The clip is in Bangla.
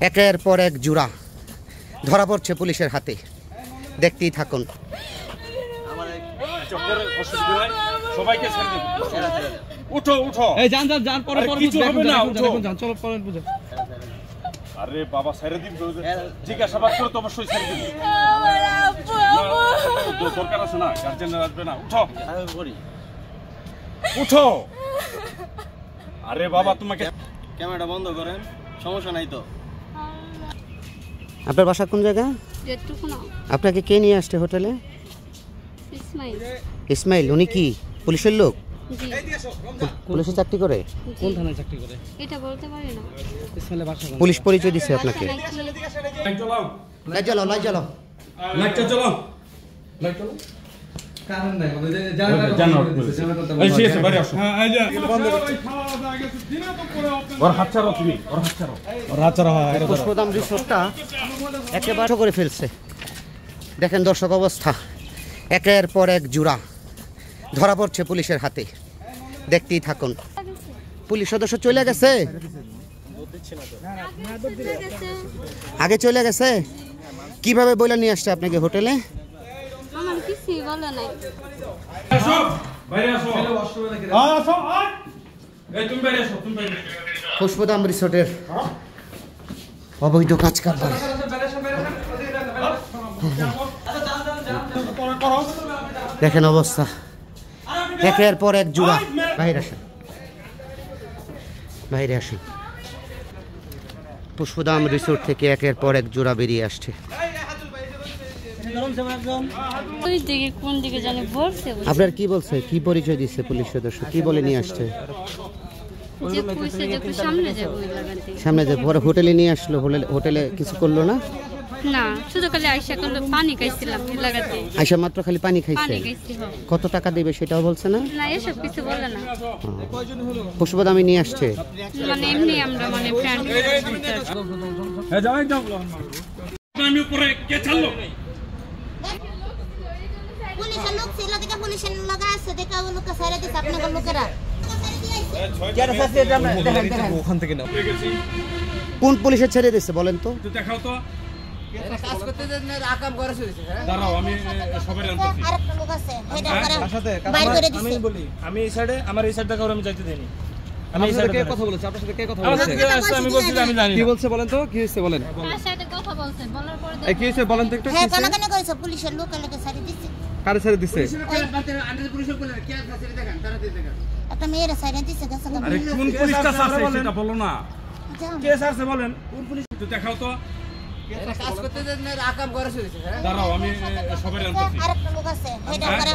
একের পর এক জোড়া ধরা পড়ছে পুলিশের হাতে, দেখতেই থাকুন। উঠো উঠো, এই জান জান জান, পরে পরে কিছু হবে না, উঠো জান, চলো পরে বুঝো। আরে বাবা ছেড়ে দিন, জিজ্ঞাসাবাদ করে তো অবশ্যই ছেড়ে দিন। দরকার আছে না, গার্জেনরা আসবে না, উঠো উঠো। আরে বাবা তোমাকে ক্যামেরাটা বন্ধ করেন, সমস্যা নাই তো। আপনার বাসা কোন জায়গা? আপনাকে কে নিয়ে আসছে হোটেলে? ইসমাইল। উনি কি পুলিশের লোক? পুলিশে চাকরি করে? কোন থানায় চাকরি করে এটা বলতে পারি না। ইসমাইলের বাসা কোন? পুলিশ পরিচয় দিছে আপনাকে? লাইট জ্বালাও, লাইট জ্বালাও, লাইট জ্বালাও, লাইটটা জ্বালাও, লাইট জ্বালাও। কারণ নাই মানে এই ঠিক আছে, বাইরে আসো। হ্যাঁ এই যে বন্ধ করছি। ওর হাত ছাড়ো, তুমি ওর হাত ছাড়ো, ওর হাত ছাড়ো। হ্যাঁ পুষ্পধাম রিসোর্টটা একেবারে করে ফেলছে। দেখেন দর্শক অবস্থা, একের পর এক জোড়া ধরা পড়ছে পুলিশের হাতে, দেখতেই থাকুন। পুলিশ সদস্য চলে গেছে, আগে চলে গেছে। কিভাবে বলে নিয়ে আসছে আপনাকে হোটেলে? আমার কিছুই বলে নাই। আসো বাইরে আসো, আসো এই তুমি বাইরে আসো, তুমি বাইরে। পুষ্পধাম রিসোর্টের অবৈধ কাজ কারবার। দেখেন অবস্থা, একের পর এক জোড়া। বাইরে আসেন, বাইরে আসেন। পুষ্পধাম রিসোর্ট থেকে একের পর এক জোড়া বেরিয়ে আসছে। ওই দিকে কোন দিকে জানি বলছে, আপনার কি বলছে, কি পরিচয় দিচ্ছে পুলিশ সদস্য, কি বলে নিয়ে আসছে? যে কইছে যে একটু সামনে যাবো ওই লাগাতে। সামনে যে পরে হোটেলে নিয়ে আসলো, হোটেলে কিছু করলো না? না, শুধু খালি আইসা করলো পানি খাইছিলাম এই লাগাতে। আইসা মাত্র খালি পানি খাইছে। পানি খাইছি। কত টাকা দেবে সেটাও বলছে না? না, এসব কিছু বলে না। পুষ্পধামে নিয়ে আসছে মানে এমনি আমরা মানে ফ্রেন্ড। হ্যাঁ যাও একদম। আমি উপরে কে ছাড়লো? পুলিশের লোক ছিল, দেখে পুলিশের লোক আছে, দেখে ও লোক সাইরা দিছে আপনাদের লোকেরা। ওখান থেকে নাও। কোন পুলিশে ছেড়ে দিচ্ছে বলেন তো? একটু দেখাও তো। কাজ করতে দেন না, আকাম করে শুয়েছে। হ্যাঁ দাঁড়াও, আমি সবাই আনতেছি। আরেকটা লোক আছে, হেডা করে সাথে বাইর করে আমি দিছে। বলি, আমি এই সাইডে, আমার এই সাইডটা কাউরে আমি যাইতে দেইনি। আমি এই আপনার সাইডে সাথে কে কথা বলেছে? আপনার সাথে কে কথা আমার বলেছে? সাথে কে আসছে আমি বলছি যে আমি জানি কি না। বলছে বলেন তো, কি হইছে বলেন। তার সাথে কথা বলছে, বলার পরে এই কি হইছে বলেন তো একটু, কি হ্যাঁ, হইছে? কানাকানি করেছে, পুলিশের লোক এলাকে সারি দিছে। কারে ছেড়ে দিছে? একটা মেয়ের সাইরা দিছে গেছে। আরে কোন পুলিশটা ছাড়ছে সেটা বলো না। যাও। কে ছাড়ছে বলেন? কোন পুলিশ? একটু দেখাও তো। কাজ করতে দেন না, আকাম করে শুয়েছে। হ্যাঁ দাঁড়াও, আমি সবাই আনতেছি। আরেকটা লোক আছে, হেডা করে